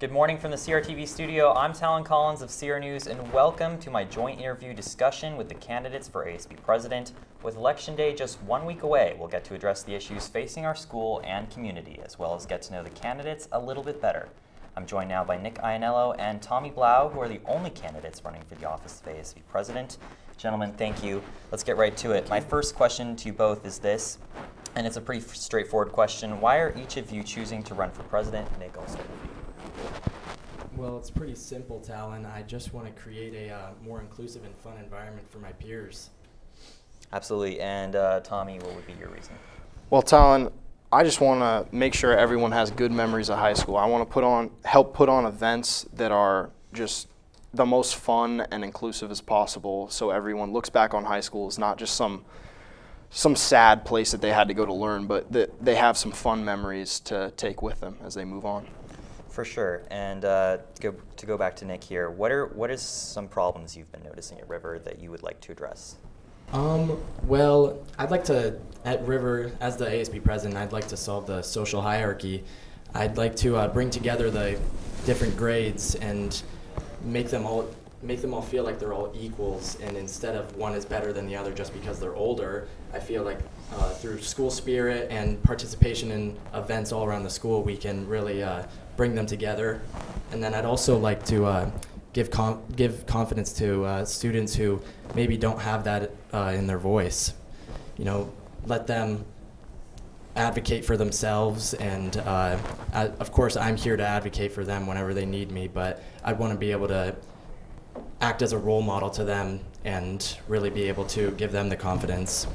Good morning from the CRTV studio. I'm Talan Collins of CR News, and welcome to my joint interview discussion with the candidates for ASB President. With Election Day just 1 week away, we'll get to address the issues facing our school and community, as well as get to know the candidates a little bit better. I'm joined now by Ianello and Blau, who are the only candidates running for the office of ASB President. Gentlemen, thank you. Let's get right to it. My first question to you both is this, and it's a pretty straightforward question. Why are each of you choosing to run for president? Nick, I'll start with you. Well, it's pretty simple, Talan. I just want to create a more inclusive and fun environment for my peers. Absolutely. And Tommy, what would be your reason? Well, Talan, I just want to make sure everyone has good memories of high school. I want to help put on events that are just the most fun and inclusive as possible, so everyone looks back on high school as not just some sad place that they had to go to learn, but that they have some fun memories to take with them as they move on. For sure. And to go back to Nick here, what is some problems you've been noticing at River that you would like to address? Well, I'd like to, at River, as the ASB president, I'd like to solve the social hierarchy. I'd like to bring together the different grades and make them all feel like they're all equals, and instead of one is better than the other just because they're older, I feel like through school spirit and participation in events all around the school, we can really bring them together. And then I'd also like to give confidence to students who maybe don't have that in their voice. You know, let them advocate for themselves, and of course I'm here to advocate for them whenever they need me, but I want to be able to act as a role model to them and really be able to give them the confidence.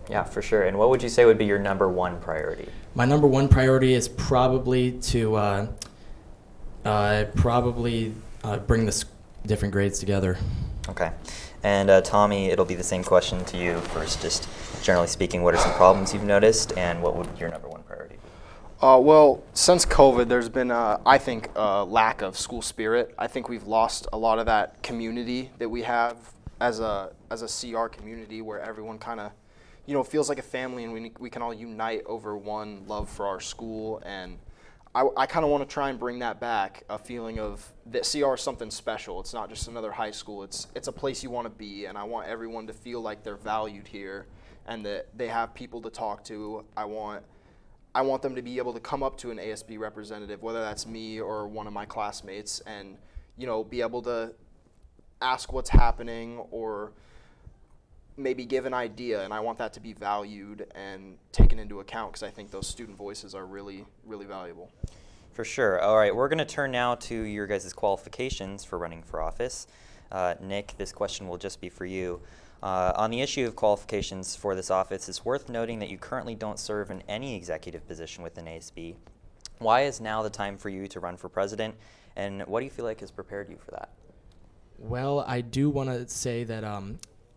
Yeah, for sure. And what would you say would be your number one priority? My number one priority is probably to bring the different grades together. Okay. And Tommy, it'll be the same question to you first. Just generally speaking, what are some problems you've noticed, and what would your number one priority be? Well, since COVID, there's been, I think, a lack of school spirit. I think we've lost a lot of that community that we have as a CR community, where everyone kind of, feels like a family, and we can all unite over one love for our school. And I kind of want to try and bring that back, a feeling of that CR is something special. It's not just another high school. It's a place you want to be, and I want everyone to feel like they're valued here and that they have people to talk to. I want them to be able to come up to an ASB representative, whether that's me or one of my classmates, and be able to ask what's happening or maybe give an idea, and I want that to be valued and taken into account, because I think those student voices are really, really valuable. For sure. All right, we're going to turn now to your guys' qualifications for running for office. Nick, this question will just be for you. On the issue of qualifications for this office, it's worth noting that you currently don't serve in any executive position within ASB. Why is now the time for you to run for president, and what do you feel like has prepared you for that? Well, I do want to say that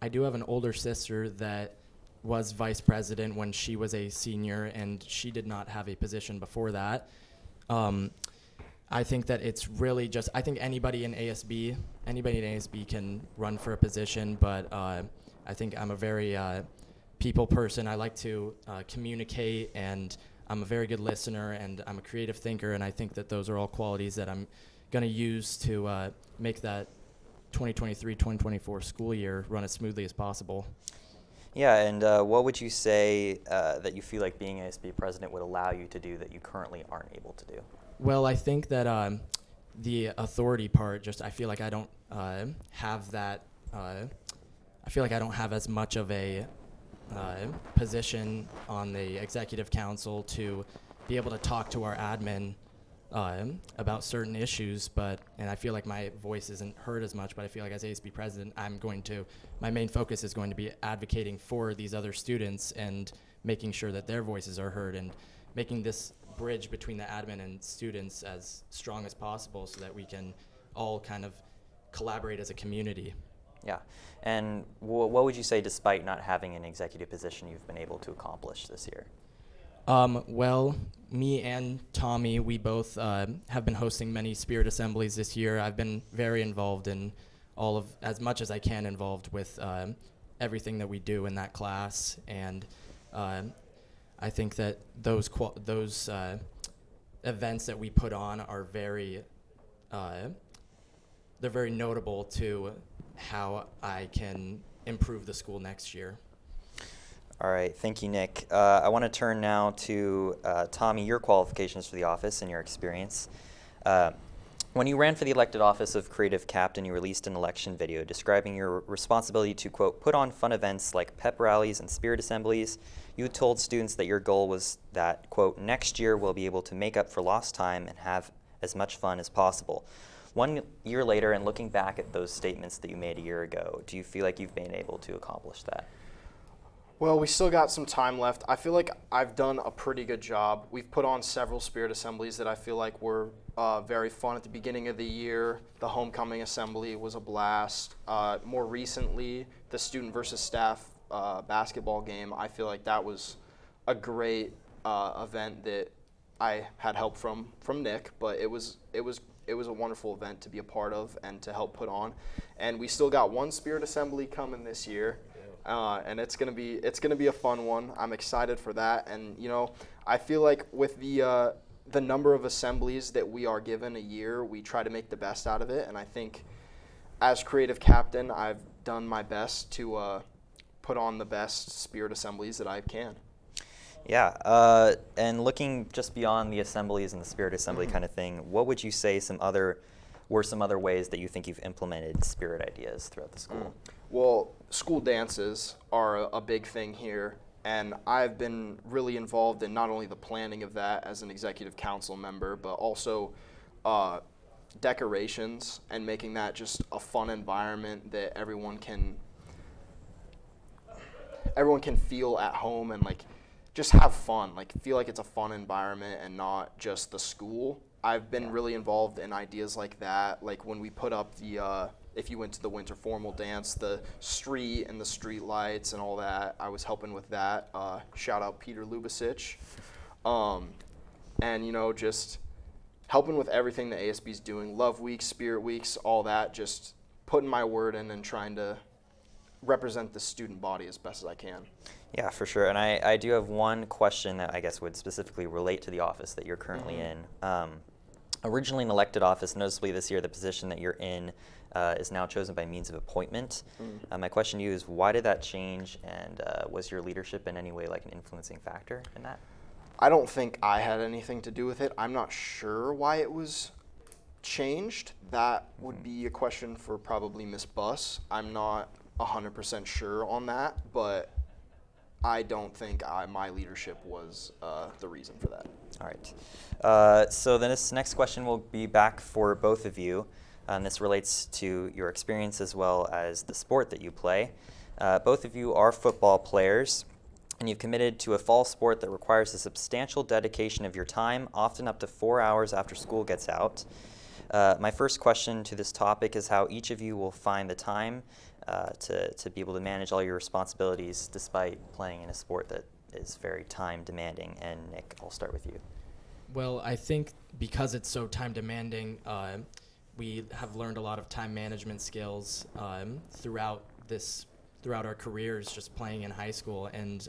I do have an older sister that was vice president when she was a senior, and she did not have a position before that. I think that it's really just, I think anybody in ASB can run for a position, but I think I'm a very people person. I like to communicate, and I'm a very good listener, and I'm a creative thinker, and I think that those are all qualities that I'm going to use to make that 2023-2024 school year run as smoothly as possible. Yeah, and what would you say that you feel like being ASB president would allow you to do that you currently aren't able to do? Well, I think that the authority part, I feel like I don't have that. I feel like I don't have as much of a position on the executive council to be able to talk to our admin about certain issues, and I feel like my voice isn't heard as much, but I feel like as ASB president, my main focus is going to be advocating for these other students and making sure that their voices are heard, and making this bridge between the admin and students as strong as possible so that we can all kind of collaborate as a community. Yeah, and what would you say, despite not having an executive position, you've been able to accomplish this year? Well, me and Tommy, we both have been hosting many spirit assemblies this year. I've been very involved in as much as I can involved with everything that we do in that class, and I think that those events that we put on are very they're very notable to how I can improve the school next year. All right, thank you, Nick. I want to turn now to Tommy, your qualifications for the office and your experience. When you ran for the elected office of creative captain, you released an election video describing your responsibility to, quote, put on fun events like pep rallies and spirit assemblies. You told students that your goal was that, quote, next year we'll be able to make up for lost time and have as much fun as possible. 1 year later, and looking back at those statements that you made a year ago, do you feel like you've been able to accomplish that? Well, we still got some time left. I feel like I've done a pretty good job. We've put on several spirit assemblies that I feel like were very fun at the beginning of the year. The homecoming assembly was a blast. More recently, the student versus staff basketball game, I feel like that was a great event that I had help from Nick, but it was a wonderful event to be a part of and to help put on. And we still got one spirit assembly coming this year. And it's gonna be a fun one. I'm excited for that, and I feel like with the number of assemblies that we are given a year, we try to make the best out of it. And I think, as creative captain, I've done my best to put on the best spirit assemblies that I can. Yeah, and looking just beyond the assemblies and the spirit assembly kind of thing, what would you say were some other ways that you think you've implemented spirit ideas throughout the school? Well, school dances are a big thing here, and I've been really involved in not only the planning of that as an executive council member, but also decorations and making that just a fun environment that everyone can feel at home and just have fun, feel like it's a fun environment and not just the school. I've been really involved in ideas like that, like when we put up if you went to the winter formal dance, the street and the street lights and all that, I was helping with that. Shout out Peter Lubasic. And just helping with everything the ASB's doing, Love Weeks, Spirit Weeks, all that, just putting my word in and trying to represent the student body as best as I can. Yeah, for sure. And I do have one question that I guess would specifically relate to the office that you're currently in. Originally an elected office, noticeably this year the position that you're in is now chosen by means of appointment. My question to you is, why did that change, and was your leadership in any way an influencing factor in that? I don't think I had anything to do with it. I'm not sure why it was changed. That would be a question for probably Miss Buss. I'm not 100% sure on that, but I don't think my leadership was the reason for that. All right. So then this next question will be back for both of you. And this relates to your experience as well as the sport that you play. Both of you are football players, and you've committed to a fall sport that requires a substantial dedication of your time, often up to 4 hours after school gets out. My first question to this topic is how each of you will find the time to be able to manage all your responsibilities despite playing in a sport that is very time demanding. And Nick, I'll start with you. Well, I think because it's so time demanding, we have learned a lot of time management skills throughout our careers, just playing in high school. And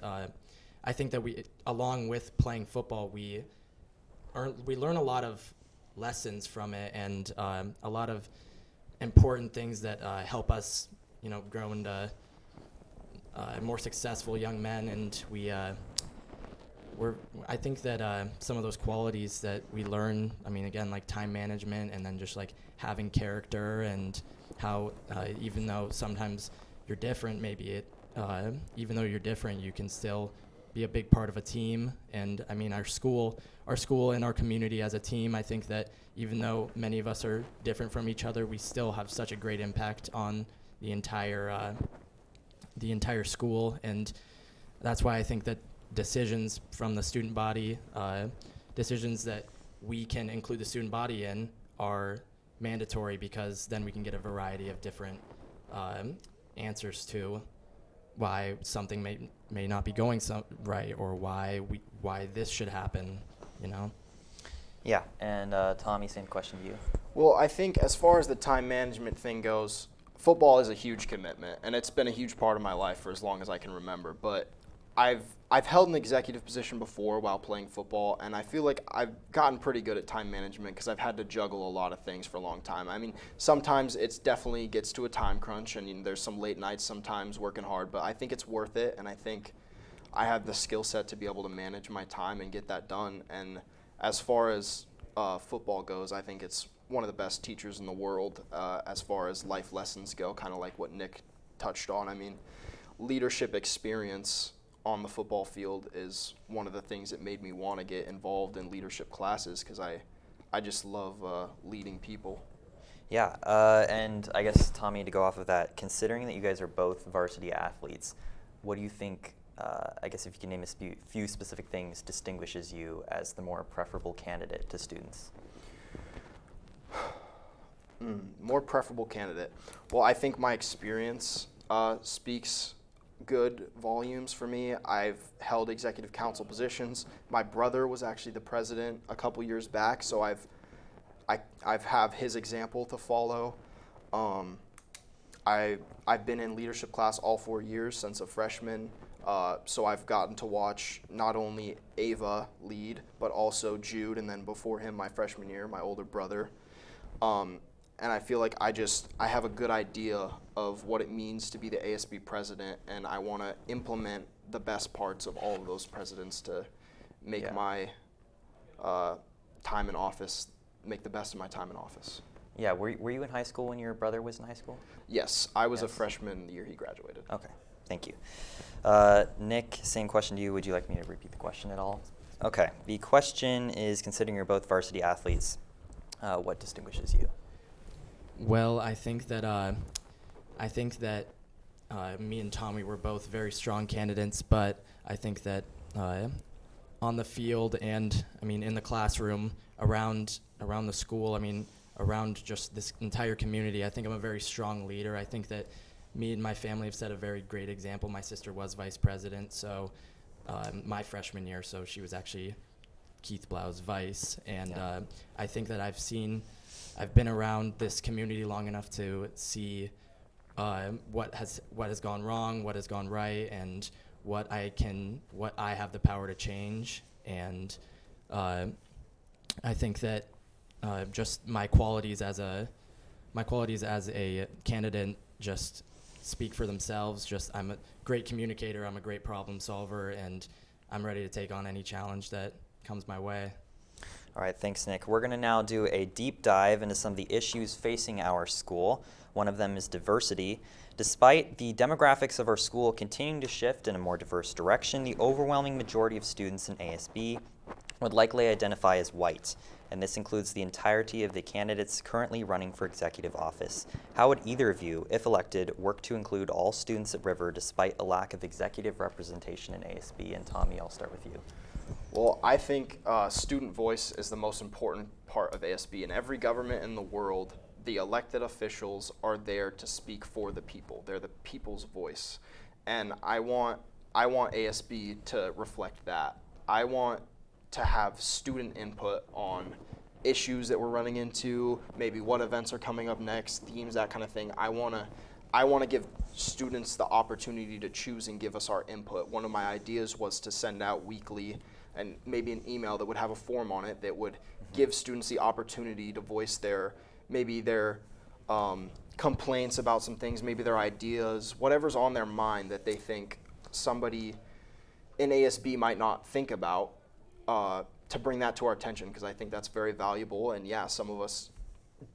I think that along with playing football, we learn a lot of lessons from it, and a lot of important things that help us, grow into more successful young men. And I think that some of those qualities that we learn, again, like time management, and then just having character, and how even though sometimes you're different, even though you're different, you can still be a big part of a team. And our school and our community as a team, I think that even though many of us are different from each other, we still have such a great impact on the entire school. And that's why I think that decisions from the student body, decisions that we can include the student body in, are mandatory, because then we can get a variety of different answers to why something may not be going right, or why this should happen, Yeah, and Tommy, same question to you. Well, I think as far as the time management thing goes, football is a huge commitment, and it's been a huge part of my life for as long as I can remember. But I've held an executive position before while playing football, and I feel like I've gotten pretty good at time management because I've had to juggle a lot of things for a long time. I mean, sometimes it's definitely gets to a time crunch, and there's some late nights sometimes working hard, but I think it's worth it, and I think I have the skill set to be able to manage my time and get that done. And as far as football goes, I think it's one of the best teachers in the world as far as life lessons go, kind of like what Nick touched on. I mean, leadership experience on the football field is one of the things that made me want to get involved in leadership classes because I just love leading people. Yeah, and I guess, Tommy, to go off of that, considering that you guys are both varsity athletes, what do you think, I guess if you can name a few specific things, distinguishes you as the more preferable candidate to students? More preferable candidate. Well, I think my experience speaks good volumes for me. I've held executive council positions. My brother was actually the president a couple years back, so I've have his example to follow. I've been in leadership class all 4 years since a freshman, so I've gotten to watch not only Ava lead, but also Jude, and then before him, my freshman year, my older brother. And I feel like I have a good idea of what it means to be the ASB president, and I want to implement the best parts of all of those presidents to make my time in office, make the best of my time in office. Yeah, were you in high school when your brother was in high school? Yes, I was a freshman the year he graduated. Okay, thank you. Nick, same question to you. Would you like me to repeat the question at all? Okay, the question is, considering you're both varsity athletes, what distinguishes you? Well, I think that me and Tommy were both very strong candidates, but I think that on the field and in the classroom, around the school, around just this entire community, I think I'm a very strong leader. I think that me and my family have set a very great example. My sister was vice president, so my freshman year, so she was actually Keith Blau's vice, and I think that I've been around this community long enough to see what has gone wrong, what has gone right, and what I have the power to change. And I think that just my qualities as a candidate just speak for themselves. I'm a great communicator, I'm a great problem solver, and I'm ready to take on any challenge that comes my way. All right, thanks, Nick. We're going to now do a deep dive into some of the issues facing our school. One of them is diversity. Despite the demographics of our school continuing to shift in a more diverse direction, the overwhelming majority of students in ASB would likely identify as white, and this includes the entirety of the candidates currently running for executive office. How would either of you, if elected, work to include all students at River despite a lack of executive representation in ASB? And Tommy, I'll start with you. Well, I think student voice is the most important part of ASB. In every government in the world, the elected officials are there to speak for the people. They're the people's voice. And I want ASB to reflect that. I want to have student input on issues that we're running into, maybe what events are coming up next, themes, that kind of thing. I want to give students the opportunity to choose and give us our input. One of my ideas was to send out weekly and maybe an email that would have a form on it that would give students the opportunity to voice their complaints about some things, maybe their ideas, whatever's on their mind that they think somebody in ASB might not think about, to bring that to our attention, because I think that's very valuable. And yeah, some of us,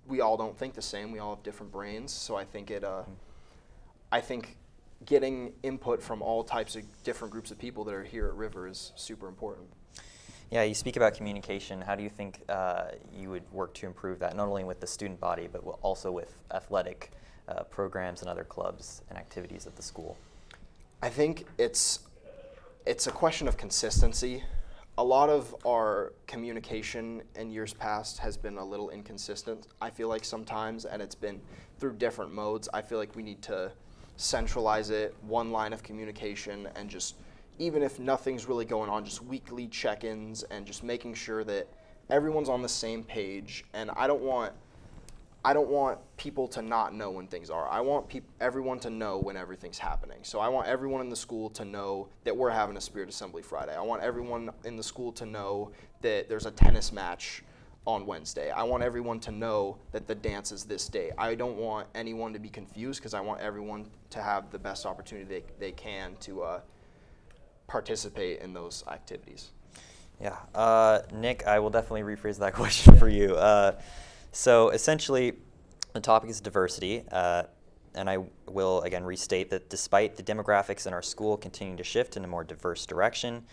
we all don't think the same. We all have different brains. So I think I think getting input from all types of different groups of people that are here at River is super important. Yeah, you speak about communication. How do you think you would work to improve that, not only with the student body, but also with athletic programs and other clubs and activities at the school? I think it's a question of consistency. A lot of our communication in years past has been a little inconsistent, I feel like sometimes, and it's been through different modes. I feel like we need to centralize it, one line of communication, and just, even if nothing's really going on, just weekly check-ins and just making sure that everyone's on the same page. And I don't want I don't want people to not know when things are. I want everyone to know when everything's happening. So I want everyone in the school to know that we're having a Spirit Assembly Friday. I want everyone in the school to know that there's a tennis match on Wednesday. I want everyone to know that the dance is this day. I don't want anyone to be confused because I want everyone to have the best opportunity they can to participate in those activities. Yeah, Nick, I will definitely rephrase that question for you. So essentially, the topic is diversity, and I will again restate that despite the demographics in our school continuing to shift in a more diverse direction,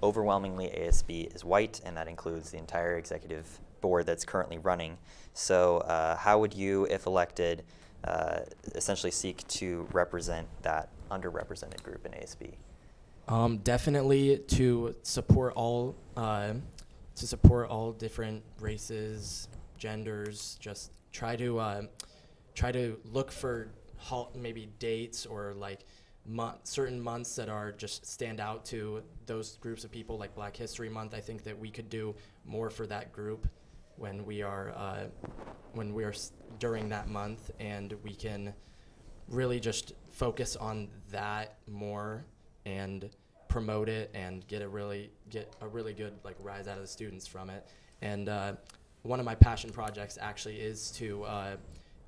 overwhelmingly ASB is white, and that includes the entire executive board that's currently running. So how would you, if elected, essentially seek to represent that underrepresented group in ASB? Definitely to support all different races, genders. Just try to look for maybe dates or like certain months that are just stand out to those groups of people, like Black History Month. I think that we could do more for that group when we are during that month, and we can really just focus on that more and promote it and get a really good like rise out of the students from it. And one of my passion projects actually is to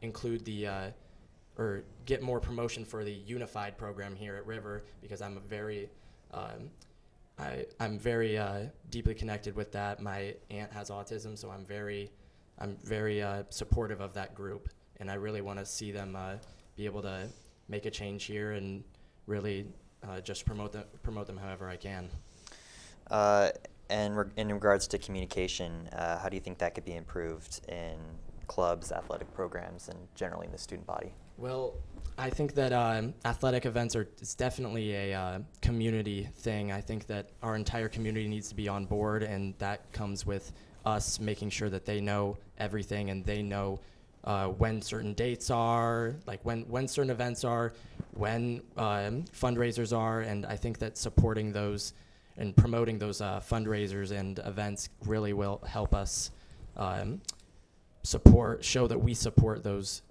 include or get more promotion for the unified program here at River, because I'm very deeply connected with that. My aunt has autism, so I'm very supportive of that group, and I really want to see them be able to make a change here and really just promote them however I can. And in regards to communication, how do you think that could be improved in clubs, athletic programs, and generally in the student body? Well, I think that athletic events it's definitely a community thing. I think that our entire community needs to be on board, and that comes with us making sure that they know everything and they know when certain dates are, like when certain events are, when fundraisers are, and I think that supporting those and promoting those fundraisers and events really will help us show that we support those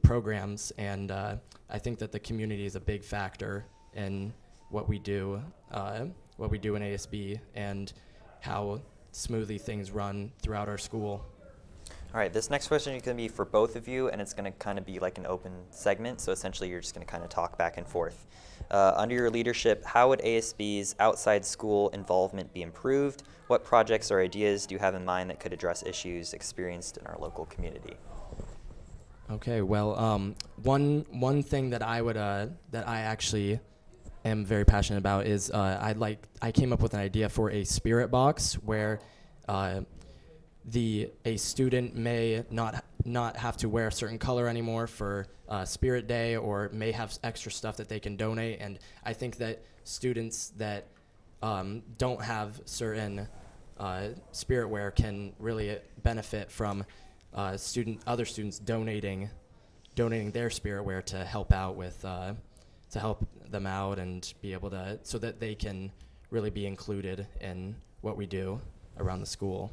programs, and I think that the community is a big factor in what we do in ASB and how smoothly things run throughout our school. All right, this next question is going to be for both of you, and it's going to kind of be like an open segment, so essentially you're just going to kind of talk back and forth. Under your leadership, how would ASB's outside school involvement be improved? What projects or ideas do you have in mind that could address issues experienced in our local community? Okay, well, one thing that I actually am very passionate about is I came up with an idea for a spirit box where a student may not have to wear a certain color anymore for Spirit Day, or may have extra stuff that they can donate. And I think that students that don't have certain spirit wear can really benefit from other students donating their spirit wear to help out with to help them out and be able to, so that they can really be included in what we do around the school.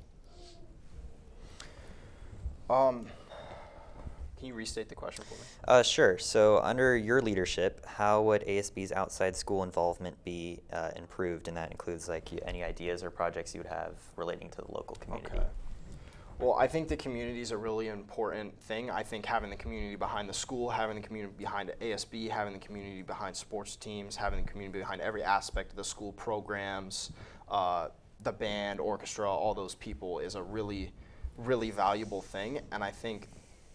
Can you restate the question for me? Sure. So under your leadership, how would ASB's outside school involvement be improved? And that includes like any ideas or projects you would have relating to the local community. Okay. Well, I think the community is a really important thing. I think having the community behind the school, having the community behind ASB, having the community behind sports teams, having the community behind every aspect of the school programs, the band, orchestra, all those people is a really, really valuable thing. And I think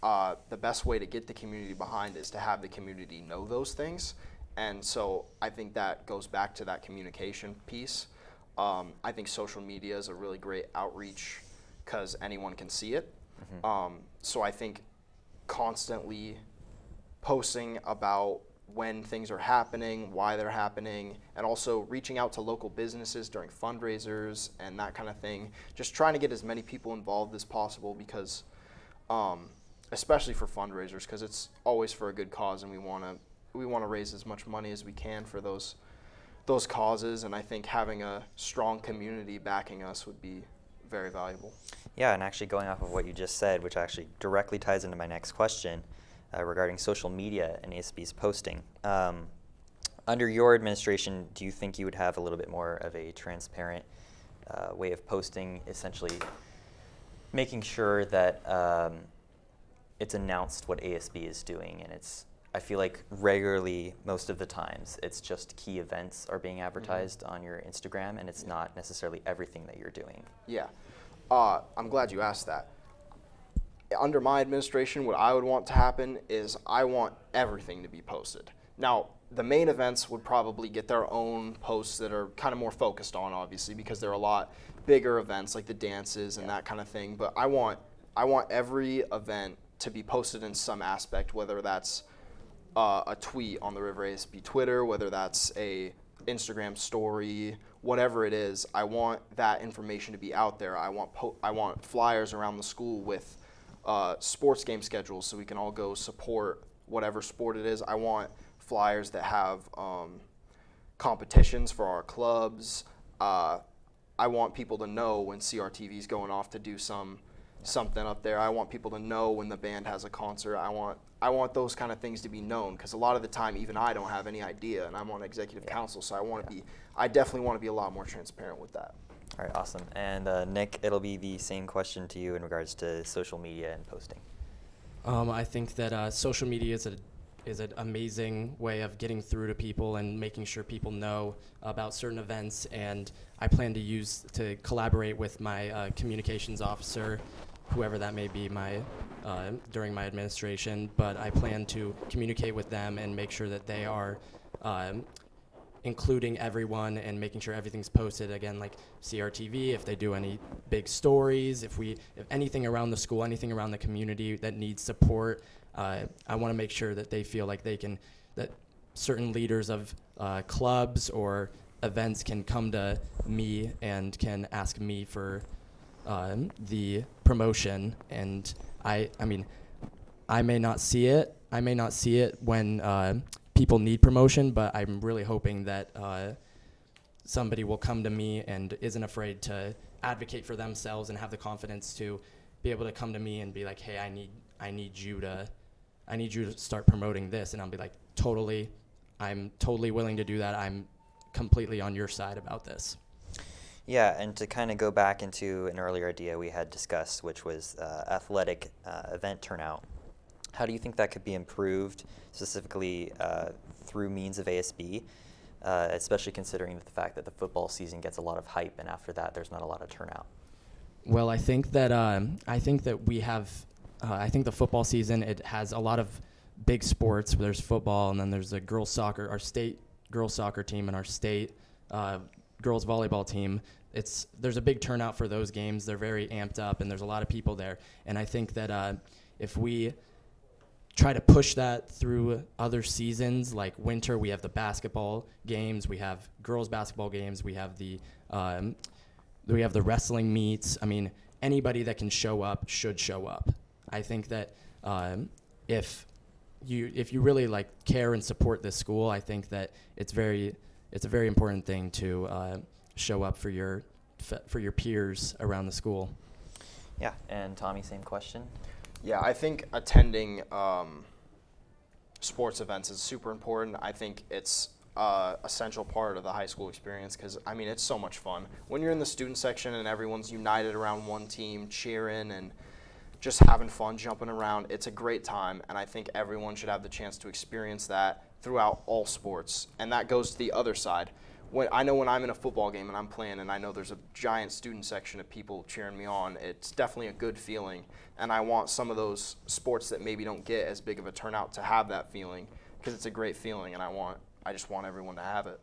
the best way to get the community behind is to have the community know those things. And so I think that goes back to that communication piece. I think social media is a really great outreach because anyone can see it. Mm-hmm. So I think constantly posting about when things are happening, why they're happening, and also reaching out to local businesses during fundraisers and that kind of thing. Just trying to get as many people involved as possible because, especially for fundraisers, because it's always for a good cause, and we want to raise as much money as we can for those causes. And I think having a strong community backing us would be very valuable. Yeah, and actually going off of what you just said, which actually directly ties into my next question regarding social media and ASB's posting. Under your administration, do you think you would have a little bit more of a transparent way of posting, essentially making sure that it's announced what ASB is doing? And I feel like regularly, most of the times, it's just key events are being advertised on your Instagram, and it's not necessarily everything that you're doing. Yeah. I'm glad you asked that. Under my administration, what I would want to happen is I want everything to be posted. Now, the main events would probably get their own posts that are kind of more focused on, obviously, because they're a lot bigger events like the dances and that kind of thing. But I want every event to be posted in some aspect, whether that's a tweet on the River ASB Twitter, whether that's a Instagram story, whatever it is. I want that information to be out there. I want flyers around the school with sports game schedules so we can all go support whatever sport it is. I want flyers that have competitions for our clubs. I want people to know when CRTV is going off to do something up there. I want people to know when the band has a concert. I want those kind of things to be known, because a lot of the time even I don't have any idea, and I'm on executive council, so I definitely want to be a lot more transparent with that. All right, awesome. And Nick, it'll be the same question to you in regards to social media and posting. I think that social media is an amazing way of getting through to people and making sure people know about certain events, and I plan to collaborate with my communications officer, whoever that may be, during my administration, but I plan to communicate with them and make sure that they are including everyone and making sure everything's posted, again, like CRTV, if they do any big stories, if anything around the school, anything around the community that needs support. I want to make sure that they feel like that certain leaders of clubs or events can come to me and can ask me for the promotion. And I mean, I may not see it when people need promotion, but I'm really hoping that somebody will come to me and isn't afraid to advocate for themselves and have the confidence to be able to come to me and be like, hey, I need you to start promoting this, and I'll be like, I'm totally willing to do that. I'm completely on your side about this. Yeah, and to kind of go back into an earlier idea we had discussed, which was athletic event turnout. How do you think that could be improved, specifically through means of ASB, especially considering the fact that the football season gets a lot of hype, and after that, there's not a lot of turnout? Well, I think that we have. I think the football season, it has a lot of big sports. There's football, and then there's the girls soccer, our state girls soccer team, and our state girls volleyball team. There's a big turnout for those games. They're very amped up, and there's a lot of people there. And I think that if we try to push that through other seasons, like winter, we have the basketball games, we have girls basketball games, we have the wrestling meets. I mean, anybody that can show up should show up. I think that if you really care and support this school, I think that it's a very important thing to show up for your peers around the school. Yeah, and Tommy, same question. Yeah, I think attending sports events is super important. I think it's an essential part of the high school experience because, I mean, it's so much fun. When you're in the student section and everyone's united around one team, cheering and just having fun, jumping around, it's a great time, and I think everyone should have the chance to experience that throughout all sports. And that goes to the other side. When I'm in a football game and I'm playing and I know there's a giant student section of people cheering me on, it's definitely a good feeling. And I want some of those sports that maybe don't get as big of a turnout to have that feeling, because it's a great feeling, and I just want everyone to have it.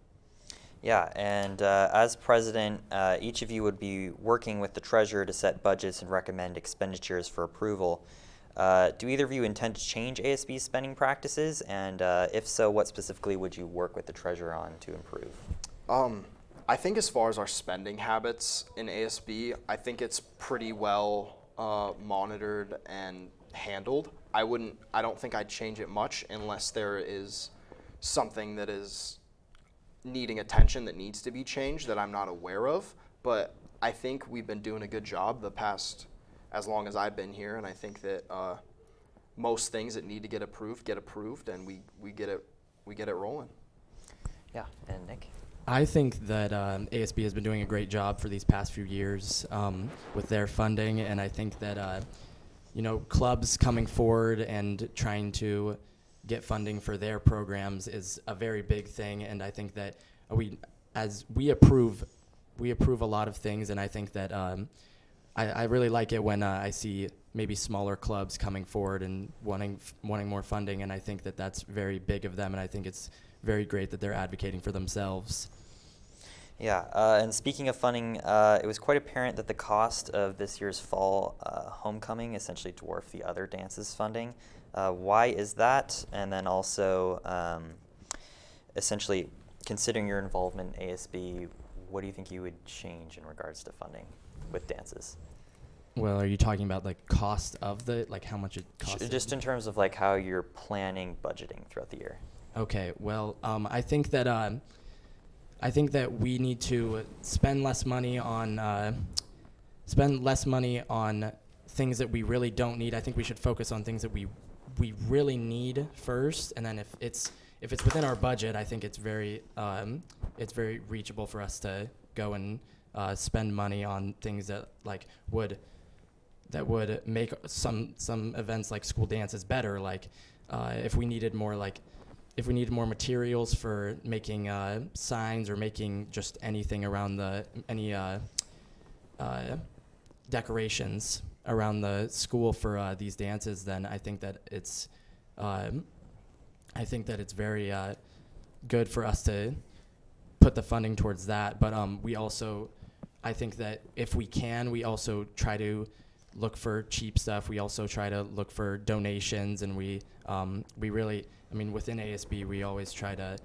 Yeah, and as president, each of you would be working with the treasurer to set budgets and recommend expenditures for approval. Do either of you intend to change ASB's spending practices? And if so, what specifically would you work with the treasurer on to improve? I think as far as our spending habits in ASB, I think it's pretty well monitored and handled. I don't think I'd change it much unless there is something that is needing attention that needs to be changed that I'm not aware of. But I think we've been doing a good job the past as long as I've been here, and I think that most things that need to get approved, and we get it rolling. Yeah, and Nick? I think that ASB has been doing a great job for these past few years with their funding, and I think that clubs coming forward and trying to get funding for their programs is a very big thing, and I think that we approve a lot of things, and I think that I really like it when I see maybe smaller clubs coming forward and wanting more funding, and I think that that's very big of them, and I think it's very great that they're advocating for themselves. Yeah, and speaking of funding, it was quite apparent that the cost of this year's fall homecoming essentially dwarfed the other dances funding. Why is that? And then also, essentially, considering your involvement in ASB, what do you think you would change in regards to funding with dances? Well, are you talking about like cost of how much it costs? Just in terms of like how you're planning budgeting throughout the year. Okay, well, I think that we need to spend less money on things that we really don't need. I think we should focus on things that we really need first, and then if it's within our budget, I think it's very reachable for us to go and spend money on things that would make some events like school dances better. If we needed more materials for making signs or making just anything around any decorations around the school for these dances, then I think that it's very good for us to put the funding towards that. But I think that if we can, we also try to look for cheap stuff. We also try to look for donations, and we really, within ASB, we always try to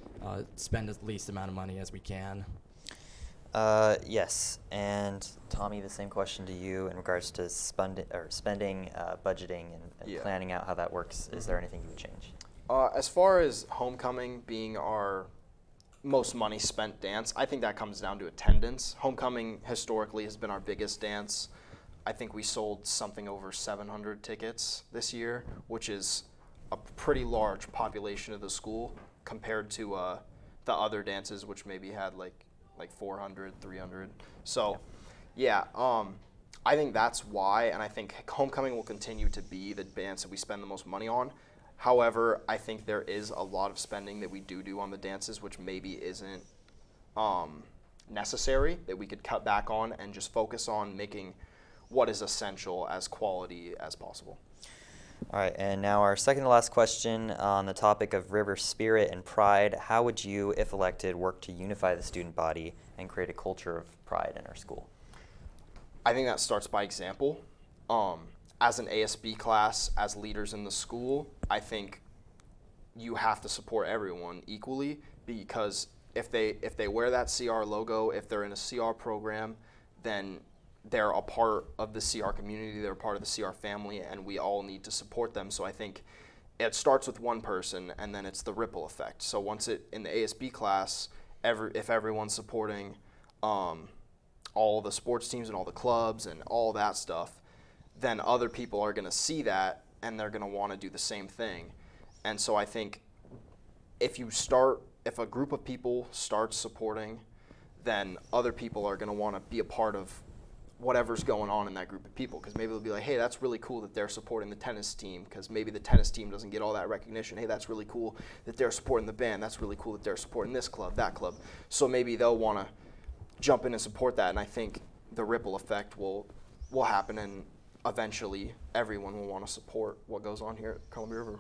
spend the least amount of money as we can. Yes, and Tommy, the same question to you in regards to spending, budgeting, and planning out how that works. Is there anything you would change? As far as homecoming being our most money spent dance, I think that comes down to attendance. Homecoming historically has been our biggest dance. I think we sold something over 700 tickets this year, which is a pretty large population of the school compared to the other dances, which maybe had like 400, 300. So, I think that's why, and I think homecoming will continue to be the dance that we spend the most money on. However, I think there is a lot of spending that we do on the dances, which maybe isn't necessary, that we could cut back on and just focus on making what is essential as quality as possible. All right, and now our second to last question on the topic of river spirit and pride. How would you, if elected, work to unify the student body and create a culture of pride in our school? I think that starts by example. As an ASB class, as leaders in the school, I think you have to support everyone equally, because if they wear that CR logo, if they're in a CR program, then they're a part of the CR community, they're a part of the CR family, and we all need to support them. So I think it starts with one person, and then it's the ripple effect. So once in the ASB class, if everyone's supporting all the sports teams and all the clubs and all that stuff, then other people are going to see that, and they're going to want to do the same thing. And so I think if a group of people starts supporting, then other people are going to want to be a part of whatever's going on in that group of people, because maybe they'll be like, hey, that's really cool that they're supporting the tennis team, because maybe the tennis team doesn't get all that recognition. Hey, that's really cool that they're supporting the band. That's really cool that they're supporting this club, that club. So maybe they'll want to jump in and support that, and I think the ripple effect will happen, and eventually everyone will want to support what goes on here at Columbia River.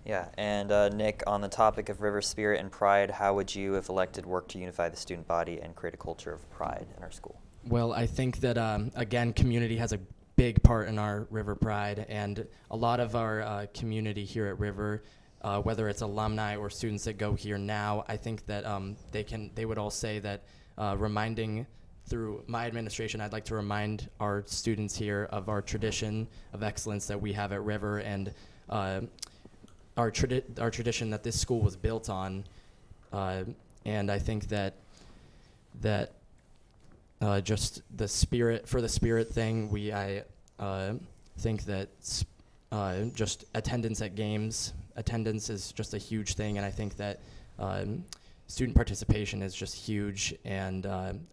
Yeah, and Nick, on the topic of river spirit and pride, how would you, if elected, work to unify the student body and create a culture of pride in our school? Well, I think that, again, community has a big part in our River Pride, and a lot of our community here at River, whether it's alumni or students that go here now, I think that they would all say that reminding through my administration, I'd like to remind our students here of our tradition of excellence that we have at River, and our tradition that this school was built on, and I think that just the spirit thing. I think that just attendance at games, attendance is just a huge thing, and I think that student participation is just huge, and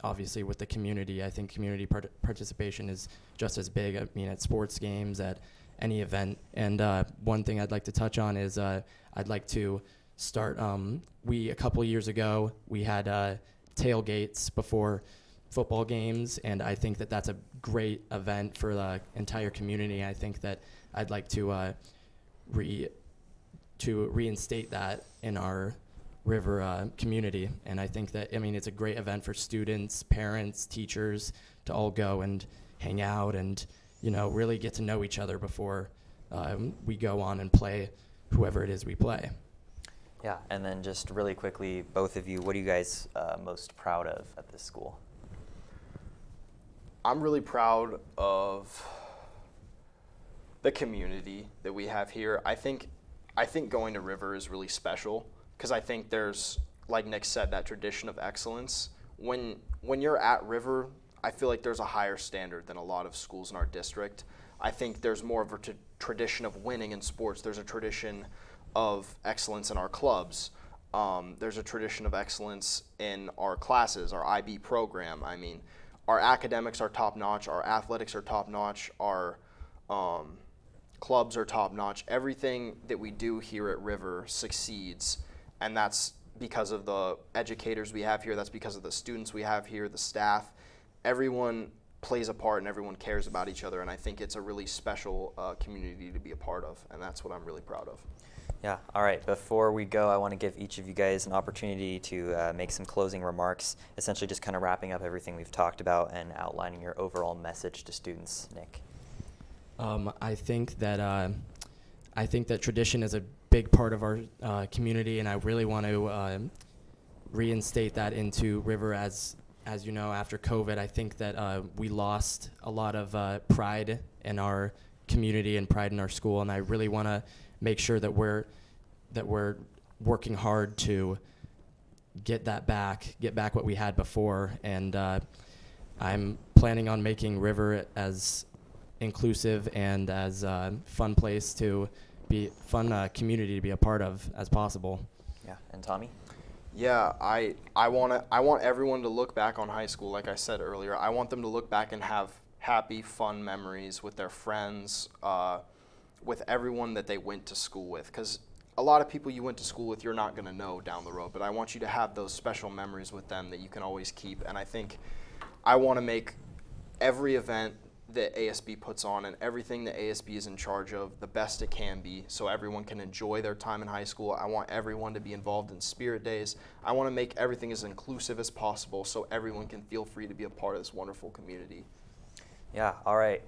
obviously with the community, I think community participation is just as big. I mean, at sports games, at any event. And one thing I'd like to touch on is I'd like to start, a couple years ago, we had tailgates before football games, and I think that that's a great event for the entire community. I think that I'd like to reinstate that in our River community, and I think that, it's a great event for students, parents, teachers to all go and hang out and, really get to know each other before we go on and play whoever it is we play. Yeah, and then just really quickly, both of you, what are you guys most proud of at this school? I'm really proud of the community that we have here. I think going to River is really special because I think there's, like Nick said, that tradition of excellence. When you're at River, I feel like there's a higher standard than a lot of schools in our district. I think there's more of a tradition of winning in sports. There's a tradition of excellence in our clubs. There's a tradition of excellence in our classes, our IB program. Our academics are top-notch, our athletics are top-notch, our clubs are top-notch. Everything that we do here at River succeeds, and that's because of the educators we have here, that's because of the students we have here, the staff. Everyone plays a part and everyone cares about each other, and I think it's a really special community to be a part of, and that's what I'm really proud of. Yeah, all right, before we go, I want to give each of you guys an opportunity to make some closing remarks, essentially just kind of wrapping up everything we've talked about and outlining your overall message to students. Nick? I think that tradition is a big part of our community, and I really want to reinstate that into River. As you know, after COVID, I think that we lost a lot of pride in our community and pride in our school, and I really want to make sure that we're working hard to get back what we had before, and I'm planning on making River as inclusive and as fun community to be a part of as possible. Yeah, and Tommy? Yeah, I want everyone to look back on high school, like I said earlier. I want them to look back and have happy, fun memories with their friends, with everyone that they went to school with. Because a lot of people you went to school with, you're not going to know down the road. But I want you to have those special memories with them that you can always keep. And I think I want to make every event that ASB puts on and everything that ASB is in charge of the best it can be, so everyone can enjoy their time in high school. I want everyone to be involved in Spirit Days. I want to make everything as inclusive as possible so everyone can feel free to be a part of this wonderful community. Yeah, all right.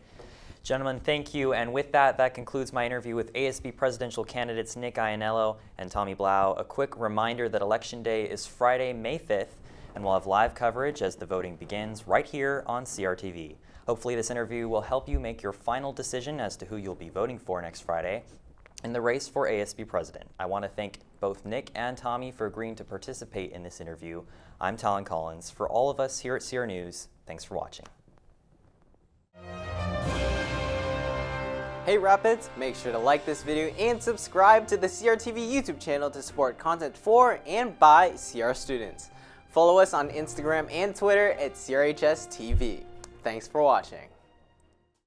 Gentlemen, thank you. And with that, that concludes my interview with ASB presidential candidates Nick Ianello and Tommy Blau. A quick reminder that Election Day is Friday, May 5th, and we'll have live coverage as the voting begins right here on CRTV. Hopefully this interview will help you make your final decision as to who you'll be voting for next Friday in the race for ASB president. I want to thank both Nick and Tommy for agreeing to participate in this interview. I'm Talan Collins. For all of us here at CR News, thanks for watching. Hey Rapids, make sure to like this video and subscribe to the CRTV YouTube channel to support content for and by CR students. Follow us on Instagram and Twitter at CRHS TV. Thanks for watching.